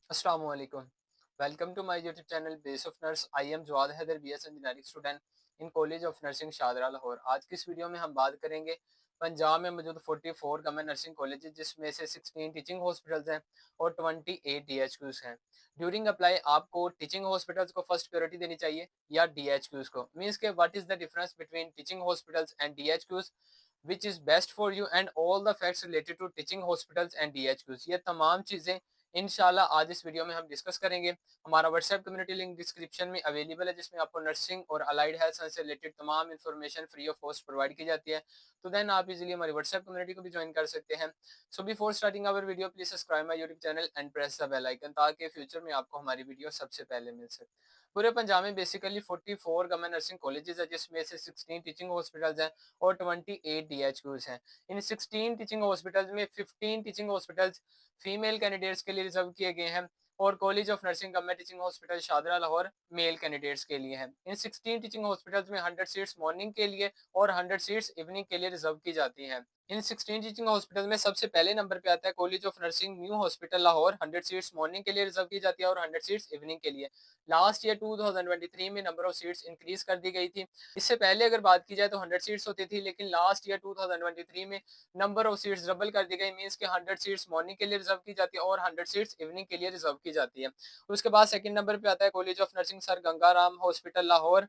Assalamu alaikum. Welcome to my YouTube channel Base of Nurse. I am Jawad Haider, BS engineering student in college of nursing Shahdara Lahore. आज की इस video में हम बात करेंगे पंजाब में मौजूद 44 गवर्नमेंट नर्सिंग कॉलेज जिसमें से 16 टीचिंग हॉस्पिटल्स हैं और 28 DHQs हैं। ड्यूरिंग अप्लाई आपको टीचिंग हॉस्पिटल्स को फर्स्ट प्रायोरिटी देनी चाहिए या DHQs को। मीन्स के what is the difference between teaching hospitals and DHQs, which is best for you and all the facts related to teaching hospitals and DHQs। ये तमाम चीज़ें इंशाल्लाह आज इस वीडियो में हम डिस्कस करेंगे। हमारा व्हाट्सएप कम्युनिटी लिंक डिस्क्रिप्शन में अवेलेबल है, जिसमें आपको नर्सिंग और अलाइड हेल्थ साइंस से रिलेटेड तमाम information free of cost provide की जाती है। तो देन आप इजीली हमारी व्हाट्सएप कम्युनिटी को भी ज्वाइन कर सकते हैं। So before starting our video please subscribe my YouTube channel and press the bell icon, ताकि फ्यूचर में आपको हमारी वीडियो सबसे पहले मिल सके। पूरे पंजाब में बेसिकली 44 गवर्नमेंट नर्सिंग कॉलेजेस है, जिसमें से 16 टीचिंग हॉस्पिटल्स हैं और 28 DHQs हैं। इन 16 टीचिंग हॉस्पिटल्स में 15 टीचिंग हॉस्पिटल्स फीमेल कैंडिडेट्स के लिए रिजर्व किए गए हैं और college of nursing government teaching hospital Shahdara Lahore male candidates के लिए है। इन 16 टीचिंग हॉस्पिटल्स में 100 सीट्स मॉर्निंग के लिए और 100 सीट्स इवनिंग के लिए रिजर्व की जाती हैं। इन 16 टीचिंग हॉस्पिटल में सबसे पहले नंबर पे आता है college of nursing new hospital Lahore. 100 seats morning के लिए रिजर्व की जाती है और 100 सीट्स इवनिंग के लिए। लास्ट ईयर 2023 में नंबर ऑफ सीट्स इंक्रीज कर दी गई थी। इससे पहले अगर बात की जाए तो 100 सीट्स होती थी, लेकिन लास्ट ईयर 2023 में नंबर ऑफ सीट्स डबल कर दी गई। मींस कि 100 सीट्स मॉर्निंग के लिए रिजर्व की जाती है और 100 सीट्स इवनिंग के लिए रिजर्व की जाती है। उसके बाद सेकंड नंबर पे आता है college of nursing sir Gangaram hospital Lahore.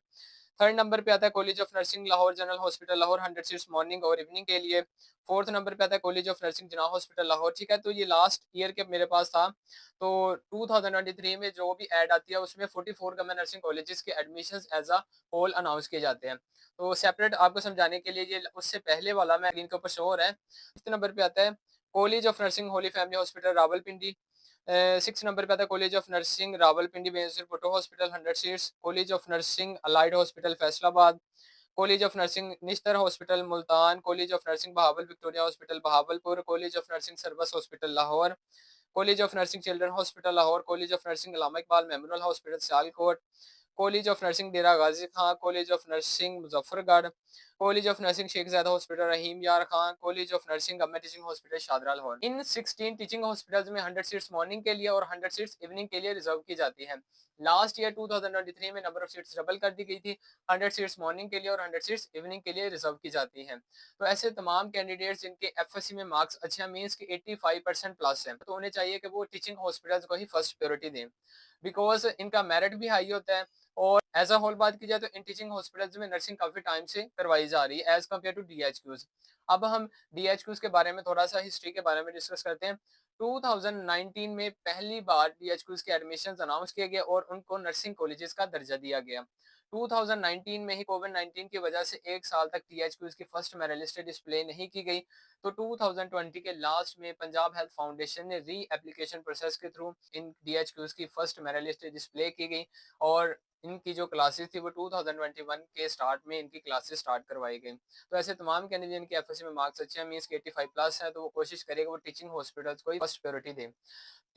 Third number पे आता है college of nursing Lahore general hospital Lahore, 100 seats morning और इवनिंग के लिए। फोर्थ नंबर पे आता है कॉलेज ऑफ नर्सिंग जना हॉस्पिटल लाहौर। ठीक है, तो ये लास्ट ईयर के मेरे पास था। तो 2023 में जो भी ऐड आती है उसमें 44 गवर्नमेंट नर्सिंग कॉलेजेस के admissions as a whole announce किए जाते हैं। तो सेपरेट आपको समझाने के लिए ये उससे पहले वाला मैं स्क्रीन के ऊपर शो हो रहा है। फिफ्थ नंबर पे आता है college of nursing holy family hospital Rawalpindi. Six number पे आता है college of nursing Rawalpindi Benazir Bhutto hospital, 100 seats. College of nursing allied hospital Faisalabad. College of nursing Nishtar hospital Multan. College of nursing Bahawal Victoria hospital Bahawalpur. College of nursing services hospital Lahore. College of nursing children hospital Lahore. College of nursing Allama Iqbal memorial hospital Sialkot. College of nursing Dera Ghazi Khan. College of nursing Muzaffargarh. College of nursing Sheikh Zayed hospital Rahim Yar Khan. College of nursing government teaching hospital Shahdara Lahore. इन 16 teaching hospitals में 100 seats morning के लिए और 100 seats evening के लिए reserve की जाती हैं। लास्ट ईयर 2023 में नंबर ऑफ सीट्स डबल कर दी गई थी। 100 सीट्स मॉर्निंग के लिए और 100 सीट्स इवनिंग के लिए रिजर्व की जाती हैं। तो ऐसे तमाम कैंडिडेट्स जिनके एफएससी में मार्क्स अच्छे हैं, मींस कि 85% प्लस हैं, तो उन्हें चाहिए कि वो टीचिंग हॉस्पिटल्स को ही फर्स्ट प्रायोरिटी दें, बिकॉज इनका मेरिट भी हाई होता है। और एज अ होल बात की जाए तो इन टीचिंग हॉस्पिटल्स में नर्सिंग काफी टाइम से करवाई जा रही है एज कम्पेयर टू DHQs। अब हम DHQs के बारे में थोड़ा सा हिस्ट्री के बारे में डिस्कस करते हैं। 2019 में पहली बार DHQs के एडमिशंस अनाउंस किए गए और उनको नर्सिंग कॉलेजेस का दर्जा दिया गया। 2019 में ही कोविड-19 की वजह से एक साल तक DHQs की फर्स्ट मेरिट लिस्ट डिस्प्ले नहीं की गई। तो 2020 के लास्ट में पंजाब हेल्थ फाउंडेशन ने री एप्लीकेशन प्रोसेस के थ्रू इन DHQs की फर्स्ट मेरिट लिस्ट डिस्प्ले की गई और इनकी जो क्लासेस थी वो 2021 के स्टार्ट में इनकी क्लासेस स्टार्ट करवाई गई। तो ऐसे तमाम कैंडिडेट जिनके एफएससी में मार्क्स अच्छे हैं, मींस के 85 प्लस है, तो वो कोशिश करेगा वो टीचिंग हॉस्पिटल्स को ही फर्स्ट प्रायोरिटी दें।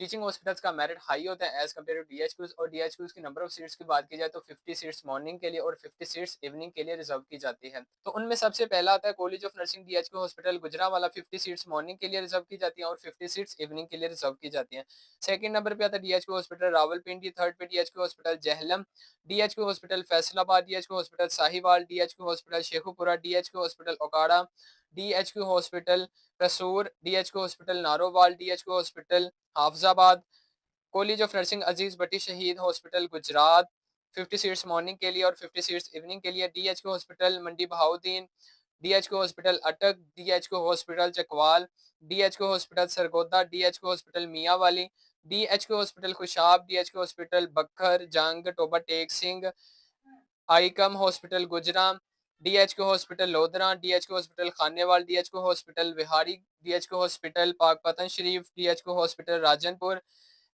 टीचिंग हॉस्पिटल्स का मेरिट हाई होता है एज कम्पेयर टू DHQs। और DHQs की नंबर ऑफ सीट्स की बात की जाए तो 50 सीट्स मॉर्निंग के लिए और 50 सीट्स इवनिंग के लिए रिजर्व की जाती है। तो उनमें सबसे पहला आता है college of nursing DHQ hospital Gujranwala. 50 seats morning के लिए रिजर्व की जाती है और 50 सीट्स इवनिंग के लिए रिजर्व की जाती है। सेकंड नंबर पे आता है DHQ हॉस्पिटल रावलपिंडी। थर्ड पे DHQ hospital Jhelum. DHQ hospital Faisalabad. DHQ hospital Sahiwal. DHQ hospital Sheikhupura. DHQ hospital Okara. DHQ hospital Kasur. DHQ hospital Narowal. DHQ hospital Hafizabad. College of nursing Aziz Bhatti Shaheed hospital Gujarat. 50 seats morning के लिए और 50 सीट्स इवनिंग के लिए। DHQ hospital Mandi Bahauddin. DHQ hospital Attock. DHQ hospital Chakwal. DHQ hospital Sargodha. DHQ hospital Mianwali. DHQ hospital Khushab. DHQ hospital Bhakkar Jhang Toba Tek Singh. आइकम hospital गुजराम। DHQ hospital Lodhran. DHQ hospital Khanewal. DHQ hospital Vehari. DHQ hospital Pakpattan Sharif. DHQ hospital Rajanpur.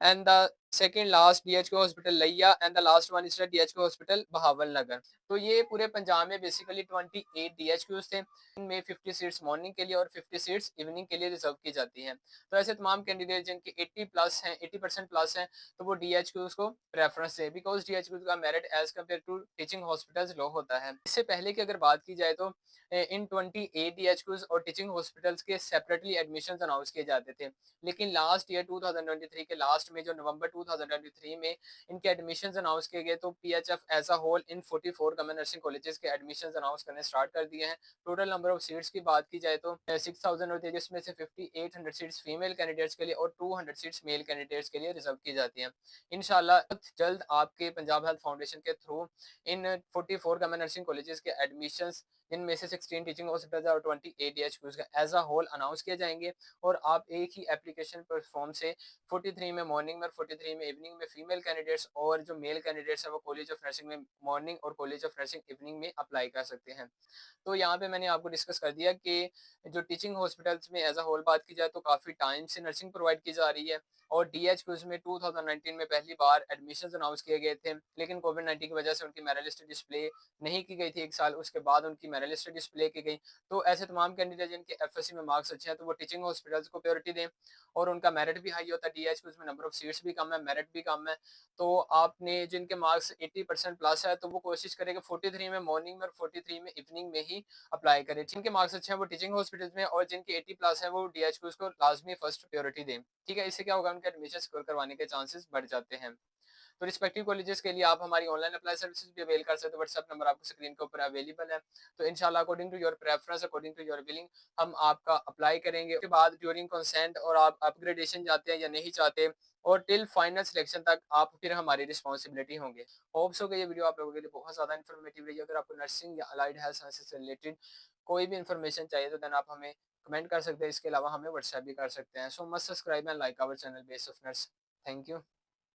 And the second last DHQ hospital Layyah and the last one is the DHQ hospital Bahawal Nagar. तो ये पूरे पंजाब में basically 28 डीएचक्यूज थे, इनमें 50 seats morning के लिए और 50 सीट्स इवनिंग के लिए रिजर्व की जाती हैं। तो ऐसे तमाम कैंडिडेट जिनके 80 प्लस हैं, 80% प्लस हैं, तो वो डीएचक्यूज को प्रेफरेंस दें बिकॉज डीएचक्यूज का merit as compared to teaching hospitals low होता है। इससे पहले की अगर बात की जाए तो इन 28 डीएचक्यूज और टीचिंग हॉस्पिटल्स के सेपरेटली एडमिशन अनाउंस किए जाते थे, लेकिन लास्ट ईयर 2023 के लास्ट में जो नवंबर 2023 में इनके एडमिशंस अनाउंस किए गए, तो PHF as a whole in 44 government nursing colleges के एडमिशंस अनाउंस करने स्टार्ट कर दिए हैं। टोटल नंबर ऑफ सीट्स की बात की जाए तो 6000 होती है, जिसमें से 5800 सीट्स फीमेल कैंडिडेट्स के लिए और 200 सीट्स मेल कैंडिडेट्स के लिए रिजर्व की जाती हैं। इंशाल्लाह जल्द आपके पंजाब हेल्थ फाउंडेशन के थ्रू इन 44 गवर्नमेंट नर्सिंग कॉलेजेस के एडमिशंस, जिनमें से 16 टीचिंग हॉस्पिटल्स और 28 डीएचक्यूज का एज अ होल अनाउंस किए जाएंगे, और आप एक ही एप्लीकेशन प्लेटफॉर्म से 43 में मॉर्निंग में और 43 में इवनिंग में फीमेल कैंडिडेट्स और जो मेल कैंडिडेट्स है वो कॉलेज ऑफ नर्सिंग में मॉर्निंग और कॉलेज ऑफ नर्सिंग इवनिंग में अप्लाई कर सकते हैं। तो यहाँ पे मैंने आपको डिस्कस कर दिया कि जो टीचिंग हॉस्पिटल्स में एज अ होल बात की जाए तो काफ़ी टाइम से नर्सिंग प्रोवाइड की जा रही है, और डीएचक्यूज में 2019 में पहली बार एडमिशन अनाउंस किए गए थे, लेकिन कोविड-19 की वजह से उनकी मेरिट लिस्ट डिस्प्ले नहीं की गई थी। एक साल उसके बाद उनकी मेरिट लिस्ट डिस्प्ले की गई। तो ऐसे तमाम कैंडिडेट जिनके एफएससी में मार्क्स अच्छे हैं, तो वो टीचिंग हॉस्पिटल्स को प्रायोरिटी दें, और उनका मेरिट भी हाई होता है। डीएचक्यूज में नंबर ऑफ सीट्स भी कम है, मेरिट भी कम है। तो आपने जिनके मार्क्स 80% प्लस है, तो वो कोशिश करें कि 43 में मॉर्निंग में और 43 में इवनिंग में ही अप्लाई करें। जिनके मार्क्स अच्छे हैं वो टीचिंग हॉस्पिटल्स में, और जिनके 80 प्लस है वो डीएचक्यूज को लाजमी फर्स्ट प्रायोरिटी दें। ठीक है, इससे क्या होगा, उनके एडमिशन सिक्योर करवाने के चांसेस बढ़ जाते हैं। तो रिस्पेक्टिव कॉलेजेस के लिए आप हमारी ऑनलाइन अप्लाई सर्विसेज भी अवेल कर सकते हो। व्हाट्सएप नंबर आपको स्क्रीन के ऊपर अवेलेबल है। तो इंशाल्लाह according to your preference, according to your willing, हम आपका अप्लाई करेंगे। उसके बाद ड्यूरिंग कंसेंट और आप अपग्रेडेशन चाहते हैं या नहीं चाहते, और टिल फाइनल सिलेक्शन तक आप फिर हमारी रिस्पॉन्सिबिलिटी होंगे। होप्स हो कि ये वीडियो आप लोगों के लिए बहुत ज़्यादा इन्फॉर्मेटिव रही है। अगर आपको नर्सिंग या अलाइड हेल्थ साइंसेज से रिलेटेड कोई भी इन्फॉर्मेशन चाहिए तो देन आप हमें कमेंट कर सकते हैं। इसके अलावा हमें व्हाट्सएप भी कर सकते हैं। So must subscribe and like our channel base of nurse. Thank you.